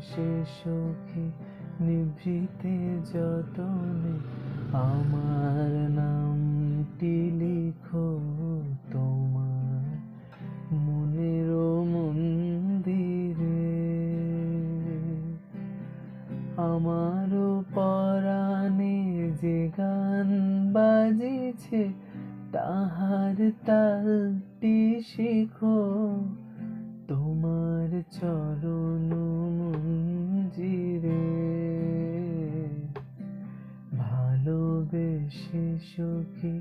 ভালোবেসে সখী নিভৃতে যতনে আমার নামটি লিখো তোমার মনের মন্দিরে। আমারও পরাণে যে গান বাজিছে তাহার তালটি শিখো তোমার চরণ মঞ্জিরে। ভালোবেসে সখী